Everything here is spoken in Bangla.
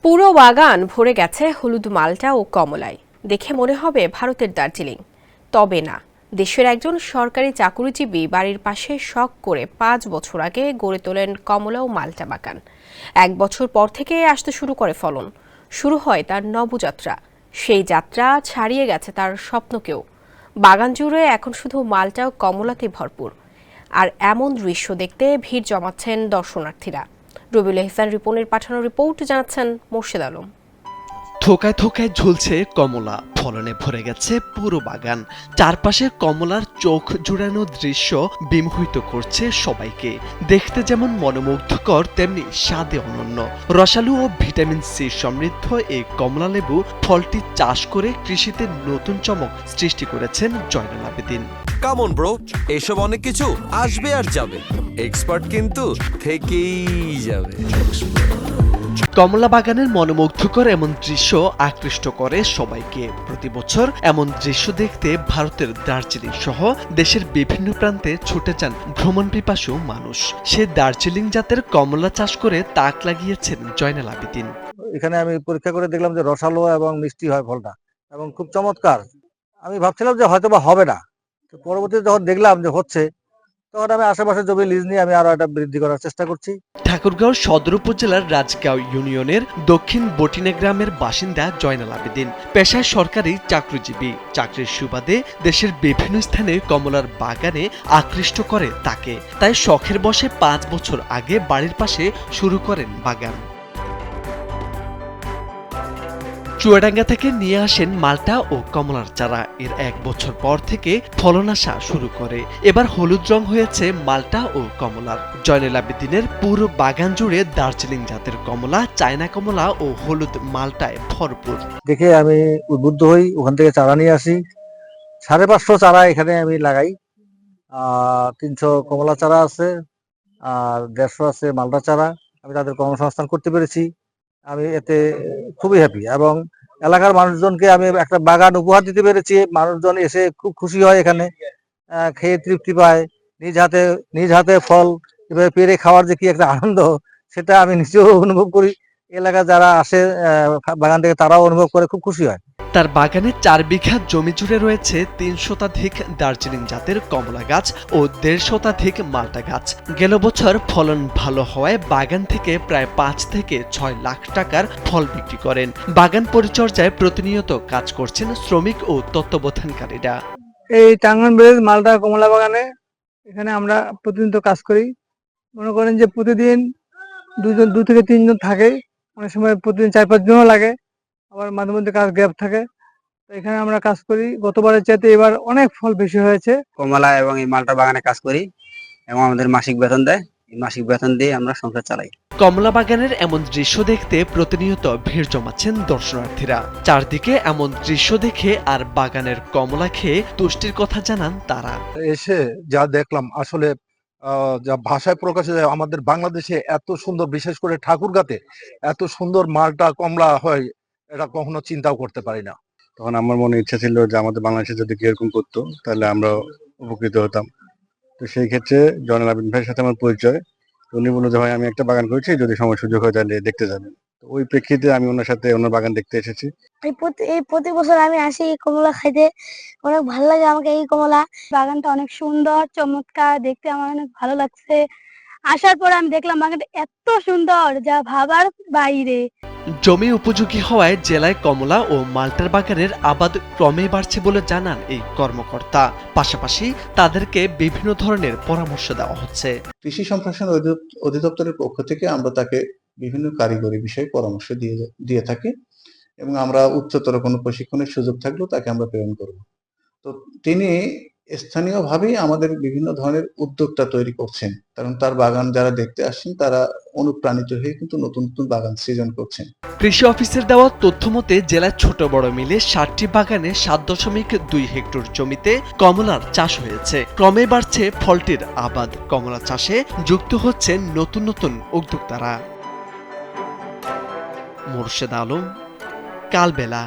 পুরো বাগান ভরে গেছে হলুদ মাল্টা ও কমলায়। দেখে মনে হবে ভারতের দার্জিলিং, তবে না। দেশের একজন সরকারি চাকুরিজীবী বাড়ির পাশে শখ করে 5 বছর আগে গড়ে তোলেন কমলা ও মাল্টা বাগান। 1 বছর পর থেকে আসতে শুরু করে ফলন। শুরু হয় তার নবযাত্রা। সেই যাত্রা ছাড়িয়ে গেছে তার স্বপ্নকেও। বাগান জুড়ে এখন শুধু মাল্টা ও কমলাতে ভরপুর। আর এমন দৃশ্য দেখতে ভিড় জমাচ্ছেন দর্শনার্থীরা। রবিউল ইহসান রিপনের পাঠানো রিপোর্ট জানাচ্ছেন মোর্শেদ আলম। থোকায় থোকায় ঝুলছে কমলা, ফলনে ভরে গেছে পুরো বাগান। চারপাশে কমলার চোখ জুড়ানো দৃশ্য বিমোহিত করছে সবাইকে। দেখতে যেমন মনোমুগ্ধকর, তেমনি স্বাদে অনন্য। রসালো ও ভিটামিন সি সমৃদ্ধ এই কমলা লেবু ফলটি চাষ করে কৃষিতে নতুন চমক সৃষ্টি করেছেন জয়নাল আবেদিন। কামন ব্রো, এসব অনেক কিছু আসবে আর যাবে, এক্সপার্ট কিন্তু থেকেই যাবে। কমলা বাগানের মনোমুগ্ধকর এমন দৃশ্য আকৃষ্ট করে সবাইকে। প্রতি বছর এমন দৃশ্য দেখতে ভারতের দার্জিলিং সহ দেশের বিভিন্ন প্রান্তে ছুটে যান ভ্রমণ পিপাসু মানুষ। সে দার্জিলিং জাতের কমলা চাষ করে তাক লাগিয়েছেন জয়নাল আবেদিন। এখানে আমি পরীক্ষা করে দেখলাম যে রসালো এবং মিষ্টি হয় ফলটা, এবং খুব চমৎকার। আমি ভাবছিলাম যে হয়তোবা হবে না, তো পরবর্তীতে যখন দেখলাম যে হচ্ছে, তখন আমি আশেপাশে জমি লিজ নিয়ে আমি আরো এটা বৃদ্ধি করার চেষ্টা করছি। ঠাকুরগাঁও সদর উপজেলার রাজগাঁও ইউনিয়নের দক্ষিণ বটিনা গ্রামের বাসিন্দা জয়নাল আবেদিন পেশায় সরকারি চাকরিজীবী। চাকরির সুবাদে দেশের বিভিন্ন স্থানে কমলার বাগানে আকৃষ্ট করে তাকে। তাই শখের বশে 5 বছর আগে বাড়ির পাশে শুরু করেন বাগান। চুয়াডাঙ্গা থেকে নিয়ে আসেন মাল্টা ও কমলার চারা। এর 1 বছর পর থেকে ফলন আসা শুরু করে। এবার হলুদ রং হয়েছে মাল্টা ও কমলার। জয়নাল আবেদিনের পুরো বাগান জুড়ে দার্জিলিং জাতের কমলা, চায়না কমলা ও হলুদ মাল্টায় ভরপুর। দেখে আমি উদ্বুদ্ধ হই, ওখান থেকে চারা নিয়ে আসি। 550 চারা এখানে আমি লাগাই। 300 কমলা চারা আছে, আর 150 আছে মালটা চারা। আমি তাদের কর্মসংস্থান করতে পেরেছি। আমি এতে খুবই হ্যাপি, এবং এলাকার মানুষজনকে আমি একটা বাগান উপহার দিতে পেরেছি। মানুষজন এসে খুব খুশি হয়, এখানে খেয়ে তৃপ্তি পায়। নিজ হাতে ফল এভাবে পেরে খাওয়ার যে কি একটা আনন্দ, সেটা আমি নিজেও অনুভব করি। এলাকা যারা আসে বাগান থেকে, তারাও অনুভব করে, খুব খুশি হয়। তার বাগানে 4 বিঘা জমি জুড়ে রয়েছে 3 শতাধিক দার্জিলিং জাতের কমলা গাছ ও 1.5 শতাধিক মাল্টা গাছ। গেল বছর ফলন ভালো হওয়ায় বাগান থেকে প্রায় 5 থেকে 6 লাখ টাকার ফল বিক্রি করেন। বাগান পরিচর্যায় প্রতিনিয়ত কাজ করছেন শ্রমিক ও তত্ত্বাবধানকারীরা। এই টাঙ্গন ব্রিজ মালটা কমলা বাগানে এখানে আমরা প্রতিনিয়ত কাজ করি। মনে করেন যে প্রতিদিন 2 থেকে 3 জন থাকে, অনেক সময় প্রতিদিন 4-5 জনও লাগে, আবার মাঝে মধ্যে কাজ গ্যাপ থাকে। তো এখানে আমরা কাজ করি। গতবারের চাইতে এবার অনেক ফল বেশি হয়েছে। কমলা এবং এই মালটা বাগানে কাজ করি, এবং আমাদের মাসিক বেতন দেয়। এই মাসিক বেতন দিয়ে আমরা সংসার চালাই। কমলা বাগানের এমন দৃশ্য দেখতে প্রতিনিয়ত ভিড় জমাচ্ছেন দর্শনার্থীরা। চারদিকে এমন দৃশ্য দেখে আর বাগানের কমলা খেয়ে তুষ্টির কথা জানান তারা। এসে যা দেখলাম, আসলে যা ভাষায় প্রকাশ যায়, আমাদের বাংলাদেশে এত সুন্দর, বিশেষ করে ঠাকুরগাঁতে এত সুন্দর মালটা কমলা হয়, এটা কখনো চিন্তাও করতে পারি না। তখন আমার মনে ইচ্ছা ছিল যে আমাদের বাংলাদেশে যদি এরকম করতো, তাহলে আমরা উপকৃত হতাম। তো সেই ক্ষেত্রে জয়নাল আবেদিন ভাইয়ের সাথে আমার পরিচয়। উনি বলল যে ভাই, আমি একটা বাগান করেছি, যদি সময় সুযোগ হয় তাহলে দেখতে যাবেন। তো ওই প্রেক্ষিতে আমি ওনার সাথে ওনার বাগান দেখতে এসেছি। প্রতি বছর আমি আসি এই কমলা খাইতে, অনেক ভালো লাগে আমাকে এই কমলা বাগানটা। অনেক সুন্দর, চমৎকার, দেখতে আমার অনেক ভালো লাগছে। আসার পরে আমি দেখলাম বাগানটা এত সুন্দর, যা ভাবার বাইরে। জমি উপযোগী হওয়ায় জেলায় কমলা ও মাল্টার বাগানের আবাদ ক্রমে বাড়ছে বলে জানান এই কর্মকর্তা। পাশাপাশি তাদেরকে বিভিন্ন ধরনের পরামর্শ দেওয়া হচ্ছে। কৃষি সম্প্রসারণ অধিদপ্তরের পক্ষ থেকে আমরা তাকে বিভিন্ন কারিগরি বিষয়ে পরামর্শ দিয়ে থাকি, এবং আমরা উচ্চতর কোনো প্রশিক্ষণের সুযোগ থাকলেও তাকে আমরা প্রেরণ করব। তো তিনি স্থানীয়ভাবেই আমাদের বিভিন্ন ধরনের উদ্যোক্তা তৈরি করছেন, কারণ তার বাগান যারা দেখতে আসছেন তারা অনুপ্রাণিত হয়ে কিন্তু নতুন নতুন বাগান সৃজন করছেন। কৃষি অফিসের দেওয়া তথ্য মতে জেলার ছোট বড় মিলে 60টি বাগানে 7.2 হেক্টর জমিতে কমলার চাষ হয়েছে। ক্রমে বাড়ছে ফলটির আবাদ। কমলা চাষে যুক্ত হচ্ছেন নতুন নতুন উদ্যোক্তারা। মোর্শেদ আলম, কালবেলা।